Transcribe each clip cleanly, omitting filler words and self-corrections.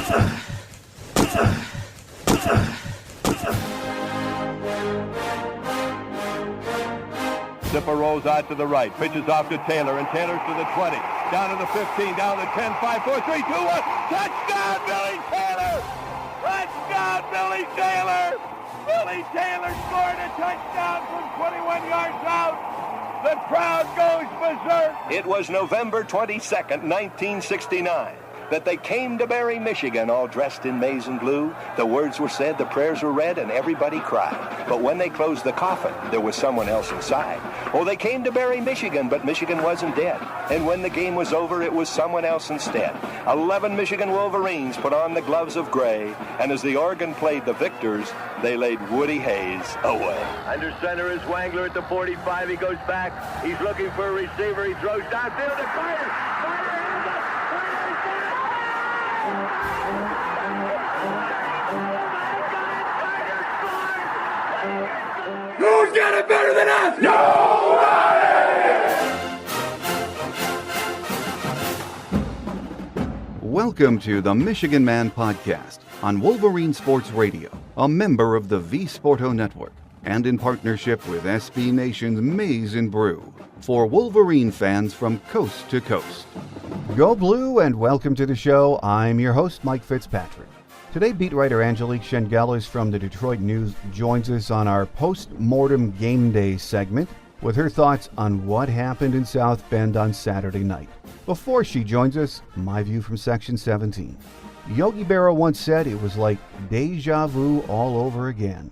Zipper rolls out to the right, pitches off to Taylor, and Taylor's to the 20, down to the 15, down to the 10, 5, 4, 3, 2, 1. Touchdown, Billy Taylor! Touchdown, Billy Taylor! Billy Taylor scored a touchdown from 21 yards out. The crowd goes berserk. It was November 22nd, 1969. That they came to Barry, Michigan, all dressed in maize and blue. The words were said, the prayers were read, and everybody cried. But when they closed the coffin, there was someone else inside. Oh, they came to Barry, Michigan, but Michigan wasn't dead. And when the game was over, it was someone else instead. 11 Michigan Wolverines put on the gloves of gray, and as the organ played the victors, they laid Woody Hayes away. Under center is Wangler at the 45. He goes back. He's looking for a receiver. He throws downfield to Carter. Who's got it better than us? Nobody! Welcome to the Michigan Man Podcast on Wolverine Sports Radio, a member of the V-Sporto Network, and in partnership with SB Nation's Maize and Brew, for Wolverine fans from coast to coast. Go Blue and welcome to the show. I'm your host, Mike Fitzpatrick. Today, beat writer Angelique Chengelis from the Detroit News joins us on our post-mortem game day segment with her thoughts on what happened in South Bend on Saturday night. Before she joins us, my view from Section 17. Yogi Berra once said it was like deja vu all over again.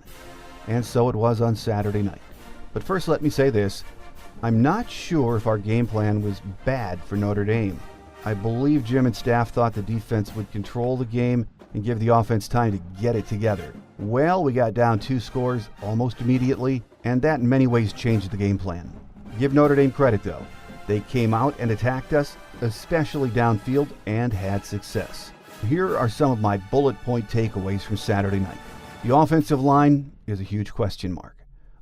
And so it was on Saturday night. But first, let me say this. I'm not sure if our game plan was bad for Notre Dame. I believe Jim and staff thought the defense would control the game and give the offense time to get it together. Well, we got down 2 scores almost immediately, and that in many ways changed the game plan. Give Notre Dame credit, though. They came out and attacked us, especially downfield, and had success. Here are some of my bullet point takeaways from Saturday night. The offensive line is a huge question mark,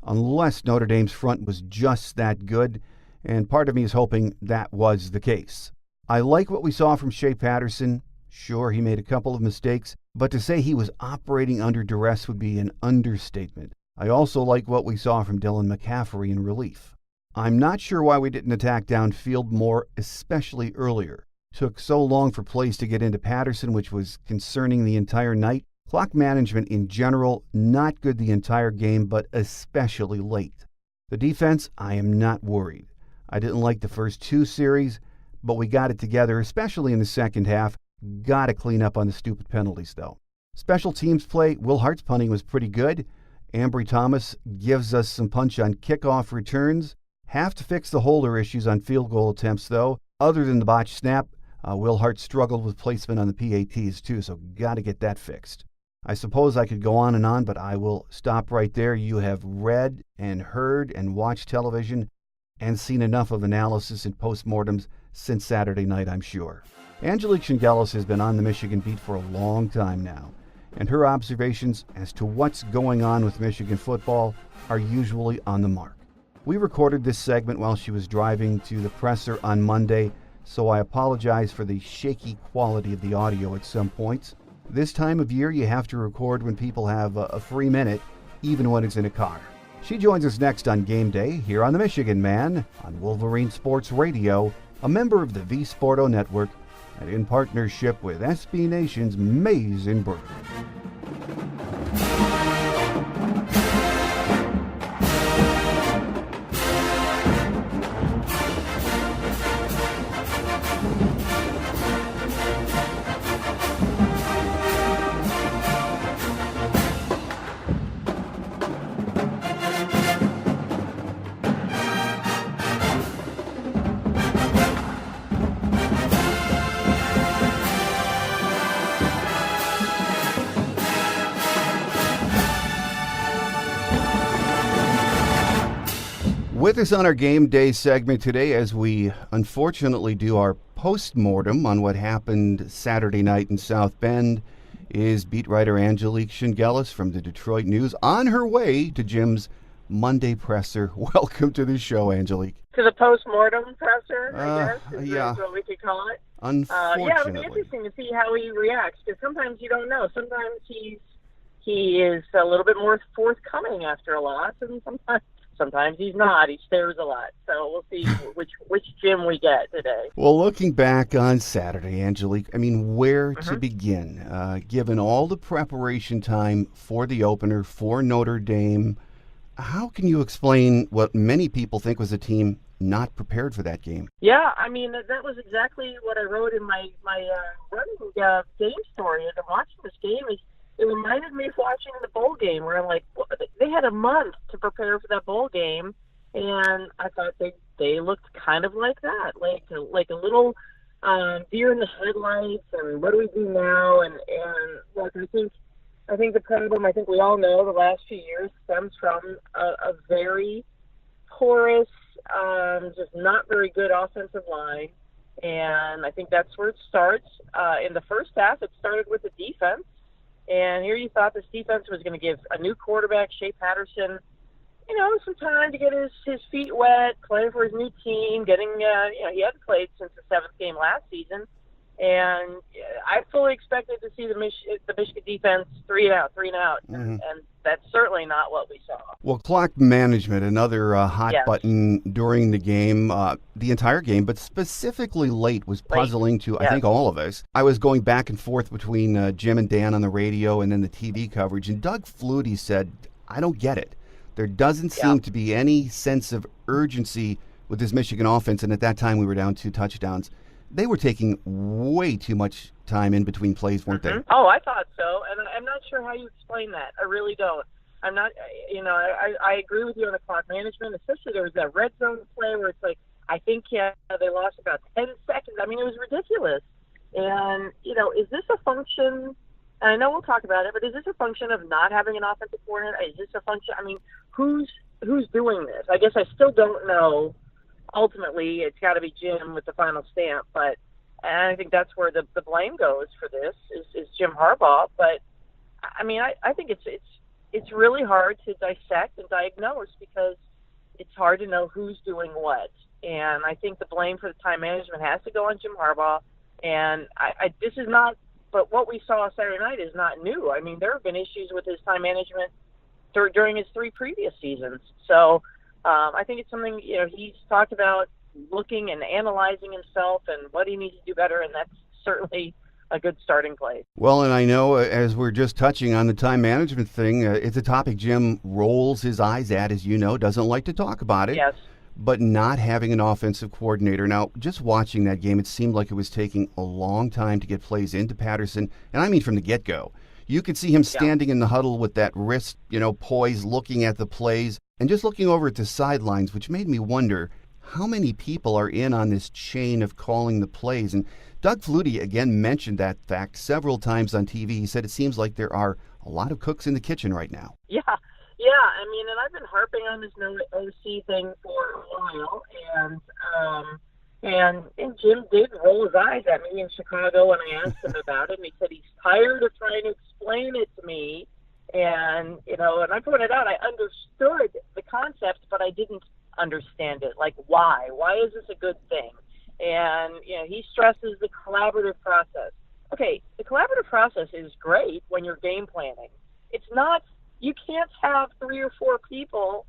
unless Notre Dame's front was just that good, and part of me is hoping that was the case. I like what we saw from Shea Patterson. Sure, he made a couple of mistakes, but to say he was operating under duress would be an understatement. I also like what we saw from Dylan McCaffrey in relief. I'm not sure why we didn't attack downfield more, especially earlier. Took so long for plays to get into Patterson, which was concerning the entire night. Clock management in general, not good the entire game, but especially late. The defense, I am not worried. I didn't like the first 2 series, but we got it together, especially in the second half. Got to clean up on the stupid penalties, though. Special teams play, Will Hart's punting was pretty good. Ambry Thomas gives us some punch on kickoff returns. Have to fix the holder issues on field goal attempts, though. Other than the botched snap, Will Hart struggled with placement on the PATs, too, so got to get that fixed. I suppose I could go on, but I will stop right there. You have read and heard and watched television and seen enough of analysis and postmortems since Saturday night, I'm sure. Angelique Chengelis has been on the Michigan beat for a long time now, and her observations as to what's going on with Michigan football are usually on the mark. We recorded this segment while she was driving to the presser on Monday, so I apologize for the shaky quality of the audio at some points. This time of year, you have to record when people have a free minute, even when it's in a car. She joins us next on Game Day here on the Michigan Man on Wolverine Sports Radio, a member of the V-Sporto Network, and in partnership with SB Nation's Maize and Brew. With us on our Game Day segment today, as we unfortunately do our post-mortem on what happened Saturday night in South Bend, is beat writer Angelique Chengelis from the Detroit News on her way to Jim's Monday presser. Welcome to the show, Angelique. To the post-mortem presser, I guess, is yeah. what we could call it. Unfortunately. Yeah, it'll be interesting to see how he reacts, because sometimes you don't know. Sometimes he is a little bit more forthcoming after a loss, and sometimes he's not. He stares a lot. So we'll see which Jim we get today. Well, looking back on Saturday, Angelique, I mean, where to begin? Given all the preparation time for the opener for Notre Dame, how can you explain what many people think was a team not prepared for that game? Yeah, I mean, that was exactly what I wrote in my running game story. As I'm watching this game, it reminded me of watching the bowl game, where I'm like, well, they had a month to prepare for that bowl game, and I thought they looked kind of like that, like a little deer in the headlights, and what do we do now? And like I think the problem, I think we all know, the last few years stems from a very porous, just not very good offensive line, and I think that's where it starts. In the first half, it started with the defense. And here you thought this defense was going to give a new quarterback, Shea Patterson, some time to get his feet wet, playing for his new team, getting, he hadn't played since the seventh game last season. And I fully expected to see the Michigan defense three and out. And that's certainly not what we saw. Well, clock management, another hot button during the game, the entire game, but specifically late was puzzling to, I think, all of us. I was going back and forth between Jim and Dan on the radio and then the TV coverage, and Doug Flutie said, I don't get it. There doesn't seem to be any sense of urgency with this Michigan offense, and at that time we were down 2 touchdowns. They were taking way too much time in between plays, weren't they? Oh, I thought so, and I'm not sure how you explain that. I really don't. I'm not, I agree with you on the clock management, especially there was that red zone play where it's like, I think they lost about 10 seconds. I mean, it was ridiculous. And, is this a function, and I know we'll talk about it, but is this a function of not having an offensive coordinator? Is this a function, who's doing this? I guess I still don't know. Ultimately, it's got to be Jim with the final stamp, but I think that's where the blame goes for this is Jim Harbaugh. But I think it's really hard to dissect and diagnose because it's hard to know who's doing what. And I think the blame for the time management has to go on Jim Harbaugh. And this is not, but what we saw Saturday night is not new. I mean, there have been issues with his time management during his 3 previous seasons. So I think it's something, he's talked about looking and analyzing himself and what he needs to do better, and that's certainly a good starting place. Well, and I know as we're just touching on the time management thing, it's a topic Jim rolls his eyes at, as you know, doesn't like to talk about it. Yes. But not having an offensive coordinator. Now, just watching that game, it seemed like it was taking a long time to get plays into Patterson, and I mean from the get-go. You could see him standing in the huddle with that wrist, poised, looking at the plays, and just looking over at the sidelines, which made me wonder how many people are in on this chain of calling the plays. And Doug Flutie, again, mentioned that fact several times on TV. He said it seems like there are a lot of cooks in the kitchen right now. Yeah. And I've been harping on this no OC thing for a while, and Jim did roll his eyes at me in Chicago when I asked him about it, and he said he's tired of trying to explain it to me. And, and I pointed out I understood the concept, but I didn't understand it. Like, why? Why is this a good thing? And, he stresses the collaborative process. Okay, the collaborative process is great when you're game planning. It's not, you can't have 3 or 4 people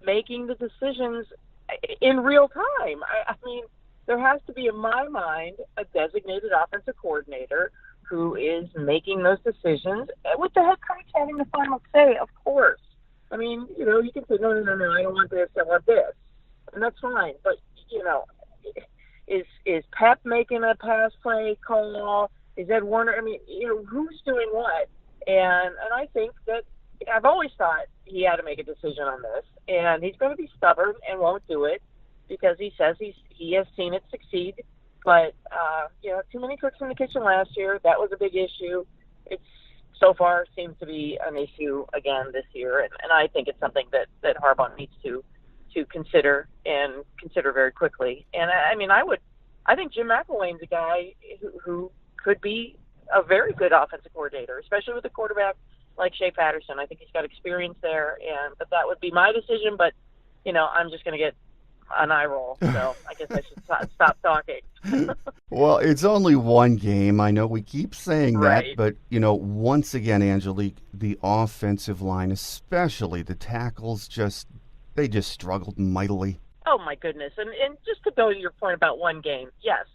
making the decisions in real time. I mean, there has to be, in my mind, a designated offensive coordinator who is making those decisions with the head coach having the final say, of course. I mean, you can say, no, I don't want this, I want this. And that's fine. But, is Pep making a pass play call? Is Ed Warner? I mean, who's doing what? And I think that I've always thought he had to make a decision on this. And he's going to be stubborn and won't do it because he says he has seen it succeed. But, too many cooks in the kitchen last year. That was a big issue. It's so far seems to be an issue again this year. And I think it's something that Harbaugh needs to consider and consider very quickly. And I think Jim McElwain's a guy who could be a very good offensive coordinator, especially with a quarterback like Shea Patterson. I think he's got experience there, but that would be my decision. But I'm just going to get an eye roll, so I guess I should stop talking. Well, it's only one game. I know we keep saying Right. that, but, once again, Angelique, the offensive line, especially the tackles, they just struggled mightily. Oh, my goodness. And just to go to your point about one game, yes,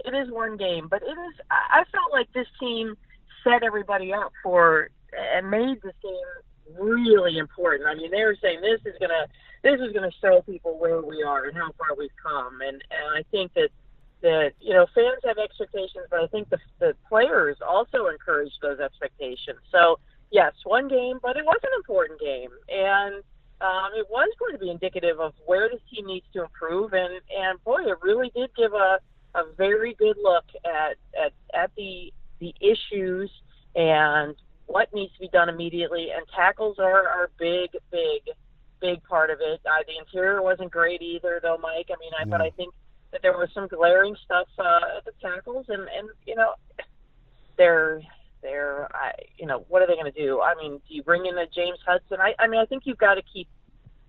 it is one game, but I felt like this team set everybody up for and made this game really important. I mean, they were saying this is gonna show people where we are and how far we've come, and I think that fans have expectations, but I think the players also encourage those expectations. So yes, one game, but it was an important game, and it was going to be indicative of where this team needs to improve, and boy, it really did give a very good look at the issues and what needs to be done immediately. And tackles are a big part of it. The interior wasn't great either, though, Mike. I mean, but I think that there was some glaring stuff at the tackles, and they're what are they going to do? I mean, do you bring in a James Hudson? I mean, I think you've got to keep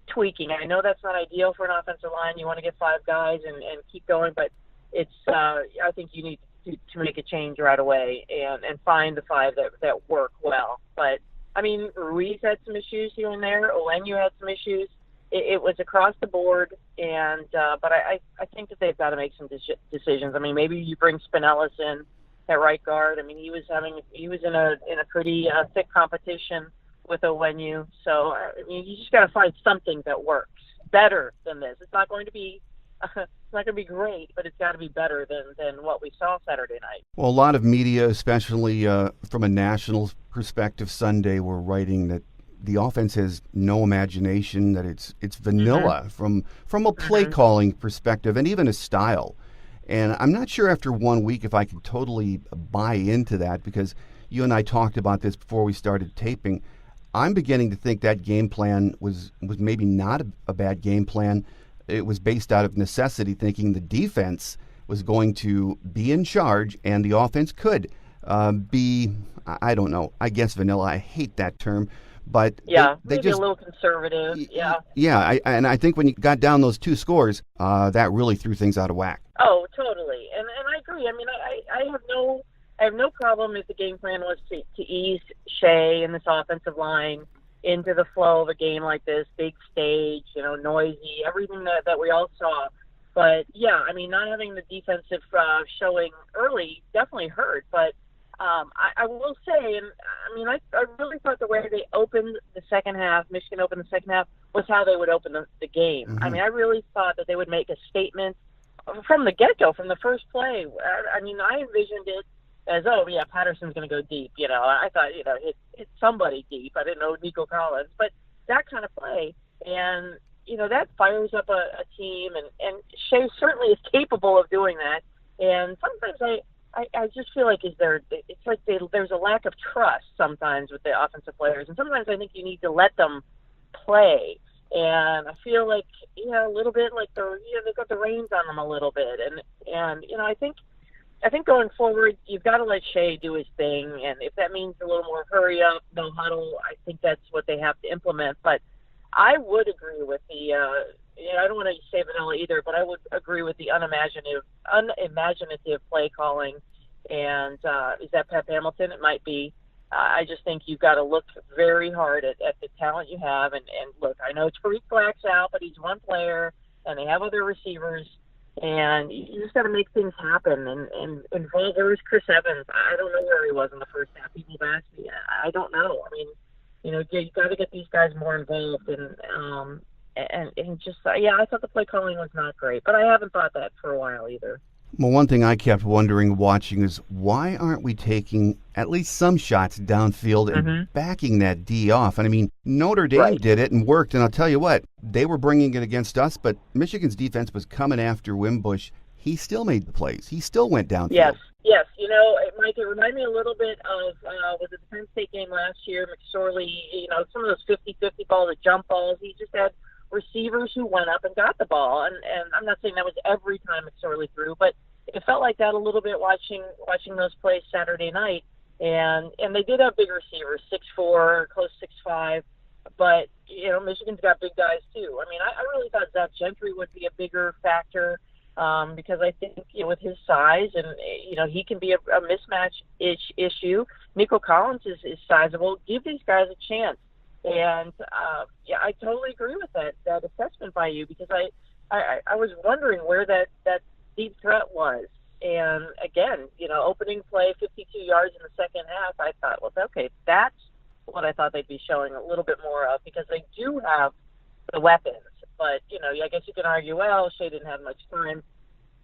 tweaking. I know that's not ideal for an offensive line. You want to get 5 guys and keep going, but it's I think you need to make a change right away and find the 5 that work well. But I mean, Ruiz had some issues here and there. Onwenu had some issues. It was across the board, and but I think that they've got to make some decisions. I mean, maybe you bring Spinellis in at right guard. I mean, he was in a pretty thick competition with Onwenu. So I mean, you just got to find something that works better than this. It's not going to be great, but it's got to be better than what we saw Saturday night. Well, a lot of media, especially from a national perspective, Sunday were writing that the offense has no imagination, that it's vanilla from a play calling perspective and even a style. And I'm not sure after 1 week if I can totally buy into that, because you and I talked about this before we started taping. I'm beginning to think that game plan was maybe not a bad game plan. It was based out of necessity, thinking the defense was going to be in charge and the offense could be, I don't know, I guess vanilla. I hate that term. But yeah, they maybe just a little conservative. Yeah. Yeah, and I think when you got down those 2 scores, that really threw things out of whack. Oh, totally, and I agree. I mean, I have no problem if the game plan was to ease Shea and this offensive line into the flow of a game like this, big stage, noisy, everything that we all saw. But yeah, I mean, not having the defensive showing early definitely hurt. But I will say, and I mean, I really thought the way they opened the second half, Michigan opened the second half, was how they would open the game. Mm-hmm. I mean, I really thought that they would make a statement from the get-go, from the first play. I mean, I envisioned it as, Patterson's going to go deep. I thought, hit somebody deep. I didn't know Nico Collins, but that kind of play. And, that fires up a team, and Shea certainly is capable of doing that. And sometimes I just feel like it's like there's a lack of trust sometimes with the offensive players, and sometimes I think you need to let them play. And I feel like a little bit like they've got the reins on them a little bit, and I think going forward you've got to let Shea do his thing, and if that means a little more hurry up, no huddle, I think that's what they have to implement. But I would agree with the. I don't want to say vanilla either, but I would agree with the unimaginative play calling. And is that Pep Hamilton? It might be. I just think you've got to look very hard at the talent you have. And look, I know Tariq Black's out, but he's one player, and they have other receivers. And you just got to make things happen. And involve, where was Chris Evans? I don't know where he was in the first half. People have asked me. I don't know. I mean, you got to get these guys more involved. And just, I thought the play calling was not great. But I haven't thought that for a while either. Well, one thing I kept wondering watching is why aren't we taking at least some shots downfield and backing that D off? And I mean, Notre Dame did it and worked, and I'll tell you what, they were bringing it against us, but Michigan's defense was coming after Wimbush. He still made the plays. He still went downfield. Yes. Mike, it reminded me a little bit of was it the Penn State game last year, McSorley, some of those 50-50 balls, the jump balls. He just had receivers who went up and got the ball, and I'm not saying that was every time McSorley threw, but it felt like that a little bit watching those plays Saturday night. And they did have big receivers, 6'4", close 6'5", but, Michigan's got big guys too. I mean, I really thought Zach Gentry would be a bigger factor because I think, with his size and, he can be a mismatch issue. Nico Collins is sizable. Give these guys a chance. And, I totally agree with that assessment by you because I was wondering where that deep threat was. And again, opening play, 52 yards in the second half, I thought, well, okay, that's what I thought they'd be showing a little bit more of because they do have the weapons. But, I guess you can argue, well, Shea didn't have much time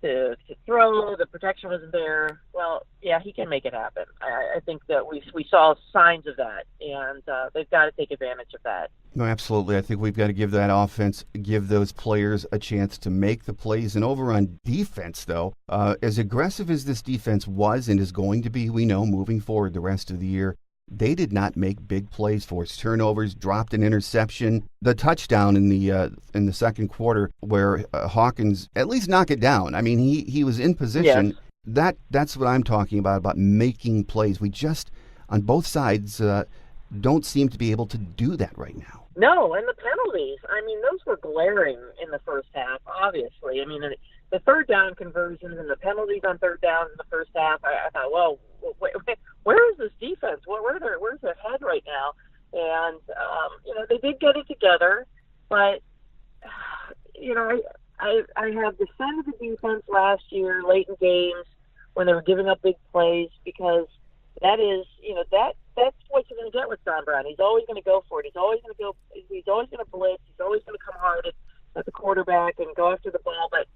to throw. The protection wasn't there. Well, yeah, he can make it happen. I think that we saw signs of that, and they've got to take advantage of that. No, absolutely. I think we've got to give that offense, give those players a chance to make the plays. And over on defense, though, as aggressive as this defense was and is going to be, we know, moving forward the rest of the year, they did not make big plays, forced turnovers, dropped an interception. The touchdown in the second quarter where Hawkins at least knocked it down. I mean, he was in position. Yes. That's what I'm talking about making plays. We just, on both sides, don't seem to be able to do that right now. No, and the penalties. I mean, those were glaring in the first half, obviously. I mean, the third down conversions and the penalties on third downs in the first half, I thought, well, where is this defense? Where's their head right now? And, they did get it together, but, I have defended the defense last year, late in games, when they were giving up big plays, because that is, that's what you're going to get with Don Brown. He's always going to go for it. He's always going to blitz. He's always going to come hard at the quarterback and go after the ball. But,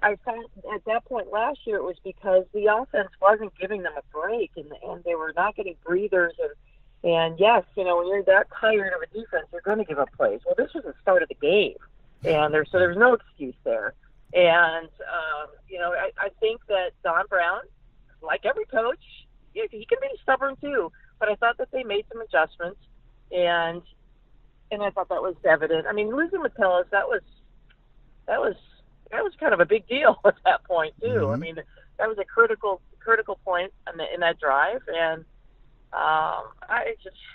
I thought at that point last year it was because the offense wasn't giving them a break and they were not getting breathers. And yes, when you're that tired of a defense, you're going to give up plays. Well, this was the start of the game, and there's no excuse there. And, I think that Don Brown, like every coach, he can be stubborn too, but I thought that they made some adjustments, and I thought that was evident. I mean, losing Metellus, that was kind of a big deal at that point too. Mm-hmm. I mean, that was a critical point in that drive, and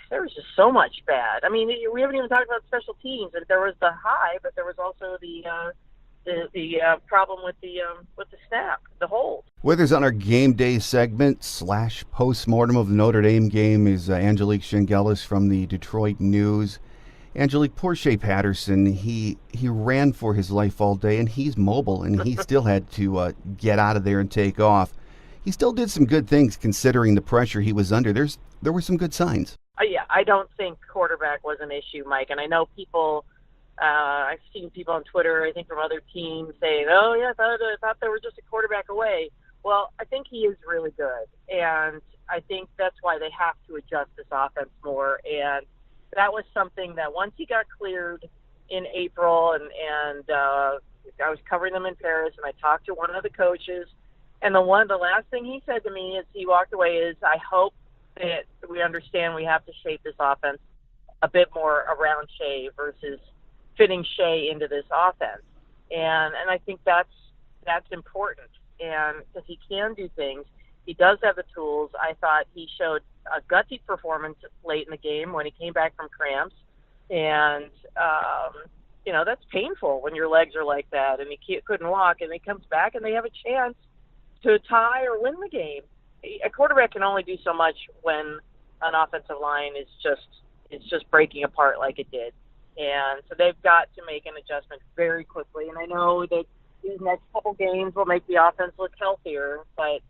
there was just so much bad. I mean, we haven't even talked about special teams. There was the high, but there was also the problem with the snap, the hold. With us on our game day segment / postmortem of the Notre Dame game is Angelique Chengelis from the Detroit News. Angelique, poor Shea Patterson, he ran for his life all day, and he's mobile, and he still had to get out of there and take off. He still did some good things considering the pressure he was under. There were some good signs. Yeah, I don't think quarterback was an issue, Mike, and I know people. I've seen people on Twitter, I think from other teams, saying, "Oh, yeah, I thought they were just a quarterback away." Well, I think he is really good, and I think that's why they have to adjust this offense more. And that was something that once he got cleared in April, and I was covering them in Paris, and I talked to one of the coaches, and the last thing he said to me as he walked away is, "I hope that we understand we have to shape this offense a bit more around Shea versus fitting Shea into this offense." And I think that's important. And because he can do things, he does have the tools. I thought he showed a gutsy performance late in the game when he came back from cramps. And, that's painful when your legs are like that and he couldn't walk, and he comes back and they have a chance to tie or win the game. A quarterback can only do so much when an offensive line is just breaking apart like it did. And so they've got to make an adjustment very quickly. And I know that these next couple games will make the offense look healthier, but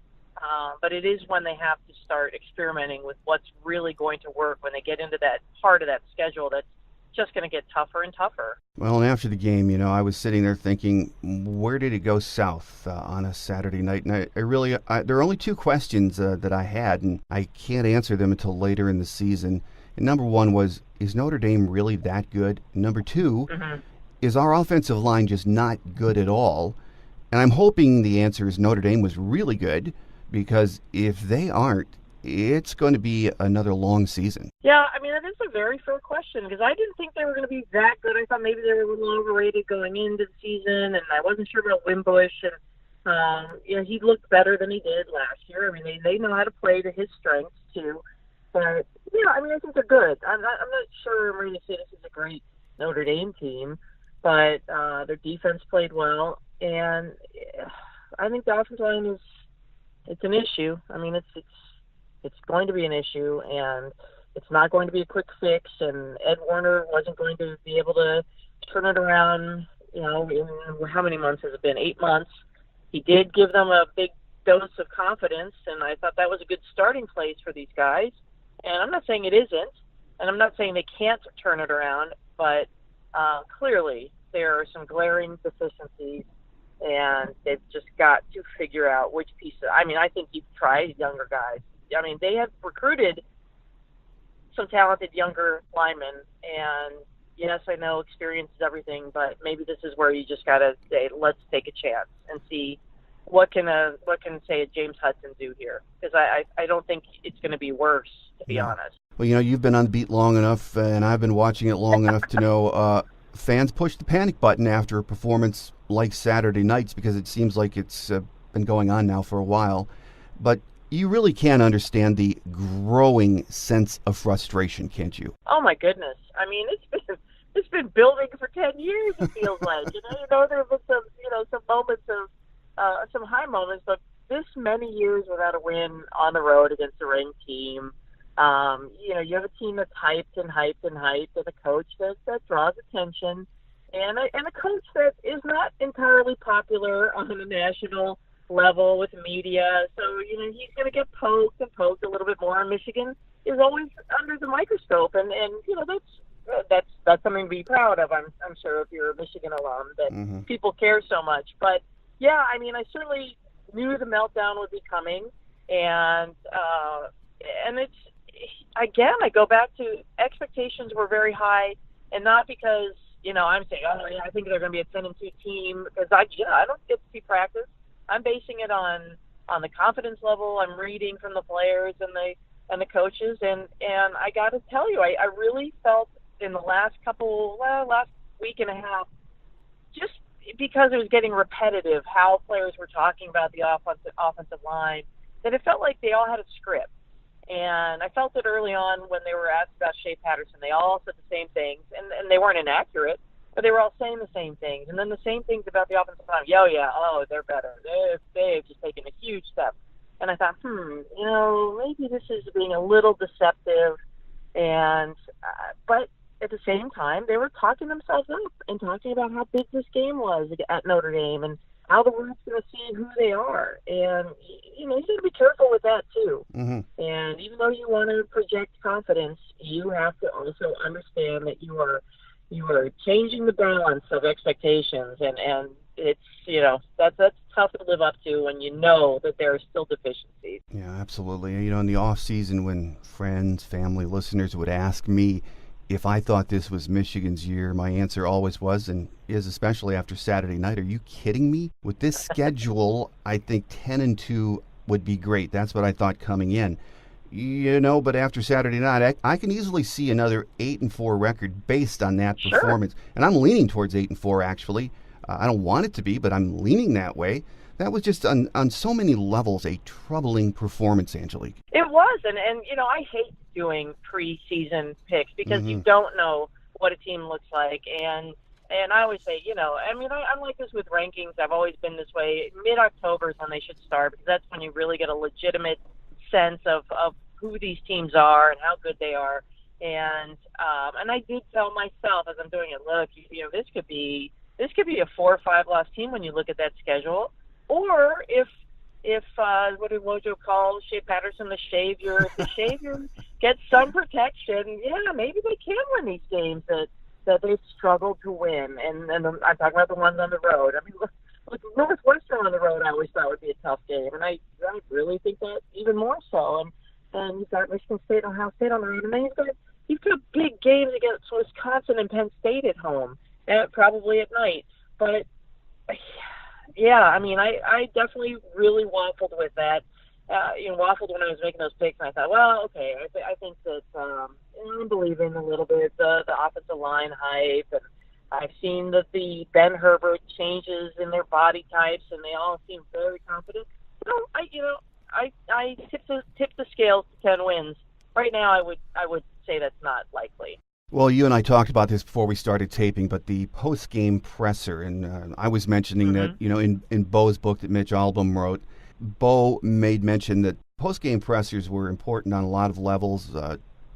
it is when they have to start experimenting with what's really going to work when they get into that part of that schedule that's just going to get tougher and tougher. Well, and after the game, I was sitting there thinking, where did it go south on a Saturday night? And there are only two questions that I had, and I can't answer them until later in the season. And number one was, is Notre Dame really that good? Number two, is our offensive line just not good at all? And I'm hoping the answer is Notre Dame was really good, because if they aren't, it's going to be another long season. Yeah, I mean, that is a very fair question, because I didn't think they were going to be that good. I thought maybe they were a little overrated going into the season, and I wasn't sure about Wimbush. He looked better than he did last year. I mean, they know how to play to his strengths too. But I think they're good. I'm not sure I'm ready to say this is a great Notre Dame team, but their defense played well, and I think the offensive line it's an issue. I mean, it's going to be an issue, and it's not going to be a quick fix. And Ed Warner wasn't going to be able to turn it around. In how many months has it been? 8 months. He did give them a big dose of confidence, and I thought that was a good starting place for these guys. And I'm not saying it isn't, and I'm not saying they can't turn it around, but clearly there are some glaring deficiencies, and they've just got to figure out which pieces. I mean, I think you've tried younger guys. I mean, they have recruited some talented younger linemen, and yes, I know experience is everything, but maybe this is where you just got to say, let's take a chance and see what can say a James Hudson do here, because I don't think it's going to be worse, to be honest. Well, you've been on the beat long enough, and I've been watching it long enough to know fans push the panic button after a performance like Saturday night's, because it seems like it's been going on now for a while. But you really can understand the growing sense of frustration, can't you? Oh my goodness! I mean, it's been building for 10 years. It feels like there have been some moments of some high moments, but this many years without a win on the road against a ranked team. You have a team that's hyped and hyped and hyped, and a coach that draws attention, and a coach that is not entirely popular on a national level with media. So, he's going to get poked and poked a little bit more. And Michigan is always under the microscope, and that's something to be proud of. I'm sure if you're a Michigan alum that people care so much. But yeah, I mean, I certainly knew the meltdown would be coming, and it's again, I go back to expectations were very high, and not because I'm saying, I think they're going to be a 10-2 team, because I don't get to see practice. I'm basing it on the confidence level I'm reading from the players and the coaches, and I got to tell you, I really felt in the last week and a half, just because it was getting repetitive how players were talking about the offensive line, that it felt like they all had a script. And I felt it early on when they were asked about Shea Patterson. They all said the same things, and they weren't inaccurate, but they were all saying the same things. And then the same things about the offensive line. They're better. They've just taken a huge step. And I thought, maybe this is being a little deceptive. And but at the same time, they were talking themselves up and talking about how big this game was at Notre Dame and how the world's going to see who they are. And, you got to be careful with that, too. Mm-hmm. And even though you want to project confidence, you have to also understand that you are changing the balance of expectations. And it's, that's tough to live up to when you know that there are still deficiencies. Yeah, absolutely. In the off season, when friends, family, listeners would ask me if I thought this was Michigan's year, my answer always was, and is especially after Saturday night, are you kidding me? With this schedule, I think 10-2 would be great. That's what I thought coming in. But after Saturday night, I can easily see another 8-4 record based on that performance. And I'm leaning towards 8-4, actually. I don't want it to be, but I'm leaning that way. That was just on so many levels a troubling performance, Angelique. It was, and I hate doing preseason picks because you don't know what a team looks like, and I always say, I'm like this with rankings. I've always been this way. Mid-October is when they should start, because that's when you really get a legitimate sense of who these teams are and how good they are. And I did tell myself as I'm doing it, look, this could be a 4 or 5 loss team when you look at that schedule. Or if what did Wojo call Shea Patterson the Savior? If the Savior gets some protection, maybe they can win these games that they've struggled to win. And I'm talking about the ones on the road. I mean, look, Northwestern on the road I always thought would be a tough game, and I really think that even more so. And you've got Michigan State, Ohio State on the road, and then you've got big games against Wisconsin and Penn State at home, probably at night. But I definitely really waffled with that. Waffled when I was making those picks, and I thought, well, okay, I think that I'm believing a little bit the offensive line hype, and I've seen that the Ben Herbert changes in their body types, and they all seem very confident. I tip the scales to 10 wins. Right now, I would say that's not likely. Well, you and I talked about this before we started taping, but the post-game presser, and I was mentioning that, in Bo's book that Mitch Albom wrote, Bo made mention that post-game pressers were important on a lot of levels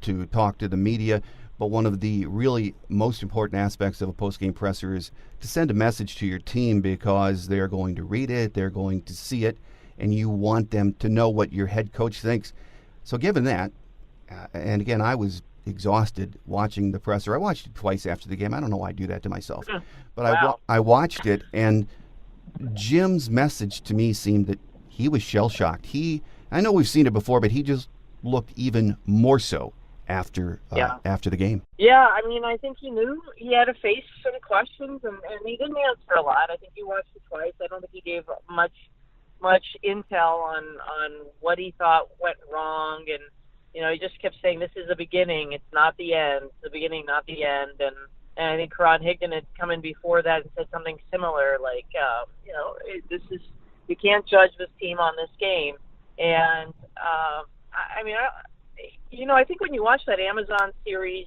to talk to the media, but one of the really most important aspects of a post-game presser is to send a message to your team, because they're going to read it, they're going to see it, and you want them to know what your head coach thinks. So given that, and again, I was exhausted watching the presser. I watched it twice after the game. I don't know why I do that to myself. But Wow. I watched it, and Jim's message to me seemed that he was shell-shocked. I know we've seen it before, but he just looked even more so after the game. Yeah, I mean, I think he knew he had to face some questions, and he didn't answer a lot. I think he watched it twice. I don't think he gave much intel on what he thought went wrong, and he just kept saying, "This is the beginning. It's not the end. It's the beginning, not the end." And I think Karan Higdon had come in before that and said something similar, like, you can't judge this team on this game. And I think when you watch that Amazon series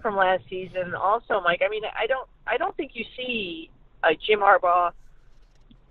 from last season, also, Mike, I mean, I don't think you see Jim Harbaugh,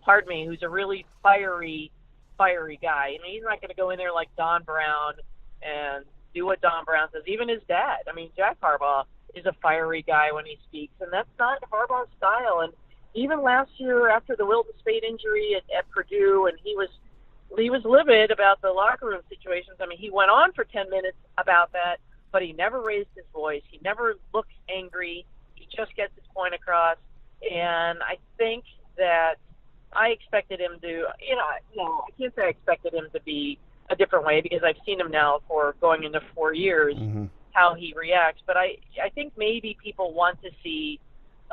who's a really fiery guy. I mean, he's not going to go in there like Don Brown and do what Don Brown says. Even his dad, I mean, Jack Harbaugh, is a fiery guy when he speaks, and that's not Harbaugh's style. And even last year, after the Will Spade injury at Purdue, and he was livid about the locker room situations. I mean, he went on for 10 minutes about that, but he never raised his voice. He never looks angry. He just gets his point across. And I think that I expected him to, I can't say I expected him to be a different way, because I've seen him now for going into 4 years, how he reacts. But I think maybe people want to see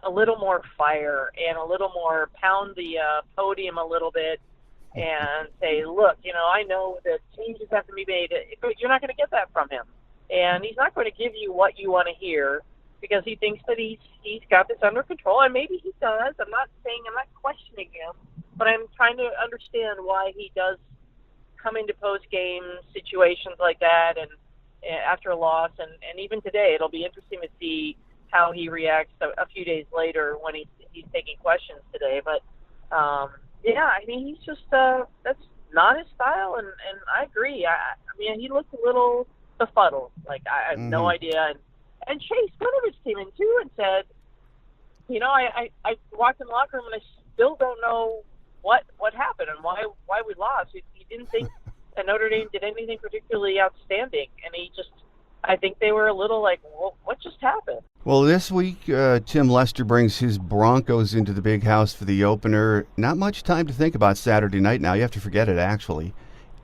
a little more fire and a little more pound the podium a little bit and say, look, I know that changes have to be made, but you're not going to get that from him. And he's not going to give you what you want to hear, because he thinks that he's got this under control, and maybe he does. I'm not questioning him, but I'm trying to understand why he does come into post-game situations like that, and after a loss, and even today, it'll be interesting to see how he reacts a few days later when he's taking questions today. But I mean, he's just that's not his style, and I agree. I mean, he looked a little befuddled, like I have no idea. And Chase Winovich came in too and said, I walked in the locker room and I still don't know what happened and why we lost. He didn't think that Notre Dame did anything particularly outstanding, and I think they were a little like, well, what just happened? Well, this week, Tim Lester brings his Broncos into the big house for the opener. Not much time to think about Saturday night now. You have to forget it, actually.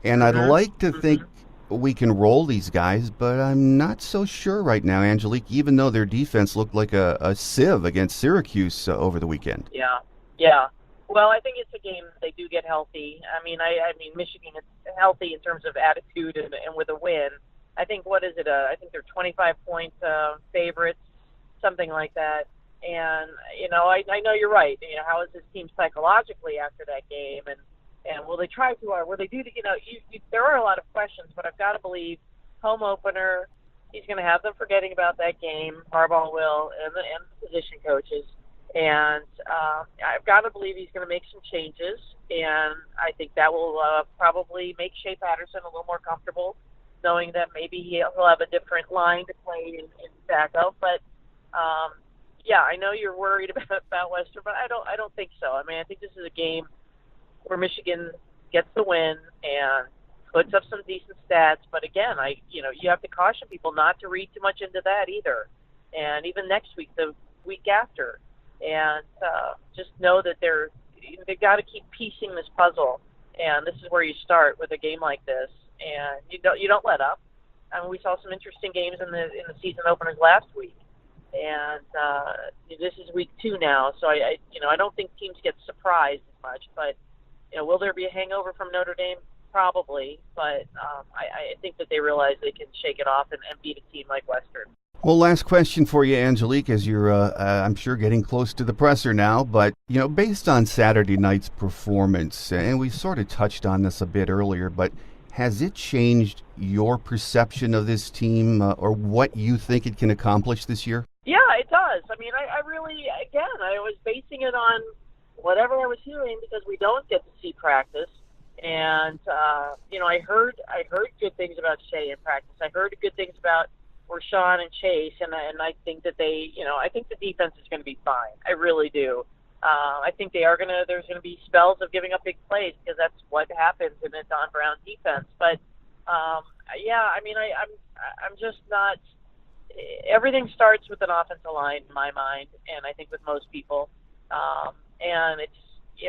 And I'd like to think we can roll these guys, but I'm not so sure right now, Angelique, even though their defense looked like a sieve against Syracuse over the weekend. Yeah. Well, I think it's a game that they do get healthy. I mean, Michigan is healthy in terms of attitude and with a win. I think, what is it? I think they're 25-point favorites, something like that. And, I know you're right. How is this team psychologically after that game? And will they try too hard? Will they do there are a lot of questions, but I've got to believe home opener, he's going to have them forgetting about that game. Harbaugh will, and the position coaches. And I've got to believe he's going to make some changes, and I think that will probably make Shea Patterson a little more comfortable, knowing that maybe he'll have a different line to play in backup. But I know you're worried about Western, but I don't think so. I mean, I think this is a game where Michigan gets the win and puts up some decent stats. But again, you have to caution people not to read too much into that either. And even next week, the week after, and just know that they've got to keep piecing this puzzle. And this is where you start with a game like this, and you don't let up. I mean, we saw some interesting games in the season openers last week, and this is week 2 now. So I don't think teams get surprised as much. But will there be a hangover from Notre Dame? Probably. But I think that they realize they can shake it off and beat a team like Western. Well, last question for you, Angelique, as you're, I'm sure, getting close to the presser now. But, based on Saturday night's performance, and we sort of touched on this a bit earlier, but has it changed your perception of this team or what you think it can accomplish this year? Yeah, it does. I mean, I really, again, I was basing it on whatever I was hearing because we don't get to see practice. And, I heard good things about Shea in practice. I heard good things about Rashawn and Chase, and I think that I think the defense is going to be fine. I really do. I think there's going to be spells of giving up big plays because that's what happens in a Don Brown defense. But, I'm just not – everything starts with an offensive line in my mind, and I think with most people. And it's,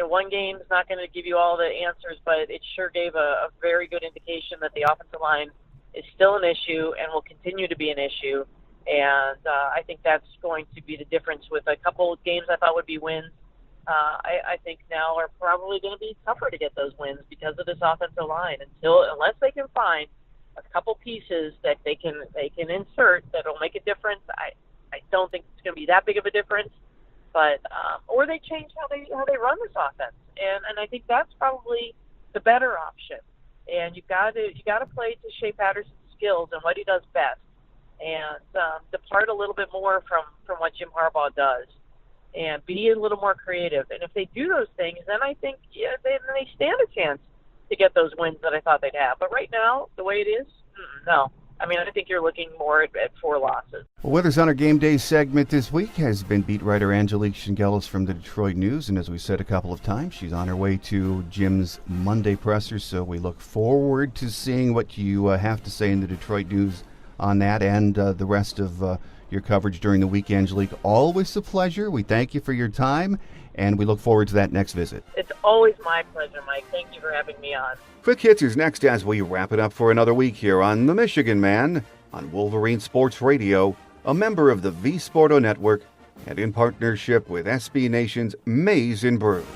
one game is not going to give you all the answers, but it sure gave a very good indication that the offensive line is still an issue and will continue to be an issue. And I think that's going to be the difference with a couple of games I thought would be wins. I think now are probably going to be tougher to get those wins because of this offensive line unless they can find a couple pieces that they can insert that'll make a difference. I don't think it's going to be that big of a difference, but or they change how they run this offense, and I think that's probably the better option. And you got to play to Shea Patterson's skills and what he does best, and depart a little bit more from what Jim Harbaugh does, and be a little more creative. And if they do those things, then I think they stand a chance to get those wins that I thought they'd have. But right now, the way it is, no. I mean, I think you're looking more at 4 losses. Well, with us on our Game Day segment this week has been beat writer Angelique Chengelis from the Detroit News. And as we said a couple of times, she's on her way to Jim's Monday presser. So we look forward to seeing what you have to say in the Detroit News on that and the rest of your coverage during the week, Angelique. Always a pleasure. We thank you for your time, and we look forward to that next visit. It's always my pleasure, Mike. Thank you for having me on. Quick Hits is next as we wrap it up for another week here on The Michigan Man on Wolverine Sports Radio, a member of the V Sporto Network, and in partnership with SB Nation's Maize and Brew.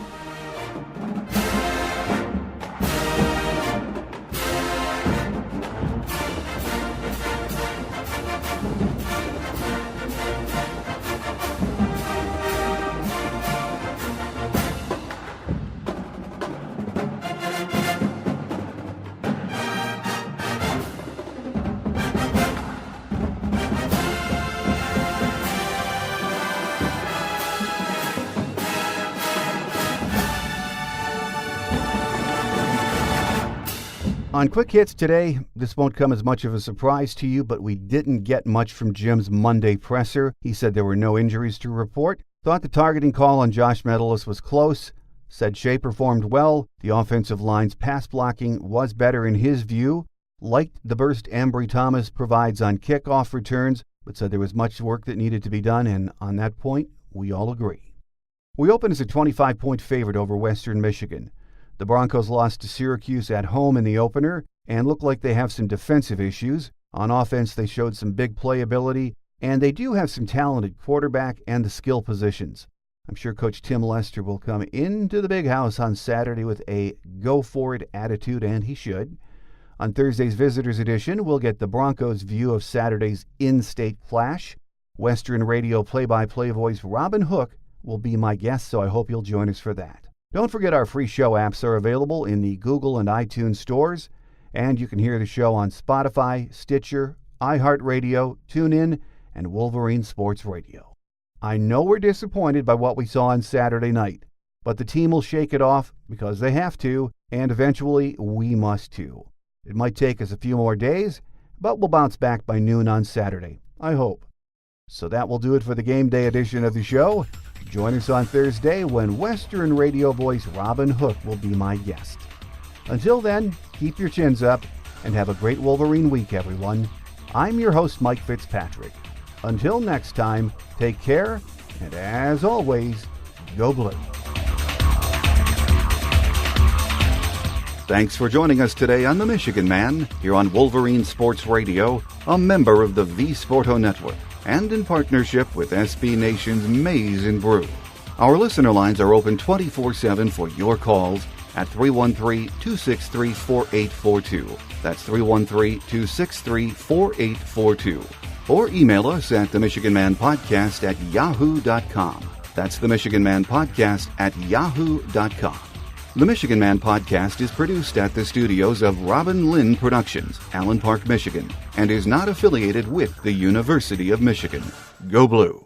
On Quick Hits today, this won't come as much of a surprise to you, but we didn't get much from Jim's Monday presser. He said there were no injuries to report, thought the targeting call on Josh Metellus was close, said Shea performed well, the offensive line's pass blocking was better in his view, liked the burst Ambry Thomas provides on kickoff returns, but said there was much work that needed to be done, and on that point, we all agree. We open as a 25-point favorite over Western Michigan. The Broncos lost to Syracuse at home in the opener and look like they have some defensive issues. On offense, they showed some big playability, and they do have some talented quarterback and the skill positions. I'm sure Coach Tim Lester will come into the big house on Saturday with a go-for-it attitude, and he should. On Thursday's Visitors Edition, we'll get the Broncos' view of Saturday's in-state clash. Western radio play-by-play voice Robin Hook will be my guest, so I hope you'll join us for that. Don't forget our free show apps are available in the Google and iTunes stores, and you can hear the show on Spotify, Stitcher, iHeartRadio, TuneIn, and Wolverine Sports Radio. I know we're disappointed by what we saw on Saturday night, but the team will shake it off because they have to, and eventually we must too. It might take us a few more days, but we'll bounce back by noon on Saturday, I hope. So that will do it for the Game Day edition of the show. Join us on Thursday when Western radio voice Robin Hook will be my guest. Until then, keep your chins up and have a great Wolverine week, everyone. I'm your host, Mike Fitzpatrick. Until next time, take care, and as always, go Blue. Thanks for joining us today on The Michigan Man here on Wolverine Sports Radio, a member of the V Sporto Network, and in partnership with SB Nation's Maize and Brew. Our listener lines are open 24/7 for your calls at 313-263-4842. That's 313-263-4842. or email us at themichiganmanpodcast@yahoo.com. That's themichiganmanpodcast@yahoo.com. The Michigan Man Podcast is produced at the studios of Robin Lynn Productions, Allen Park, Michigan, and is not affiliated with the University of Michigan. Go Blue!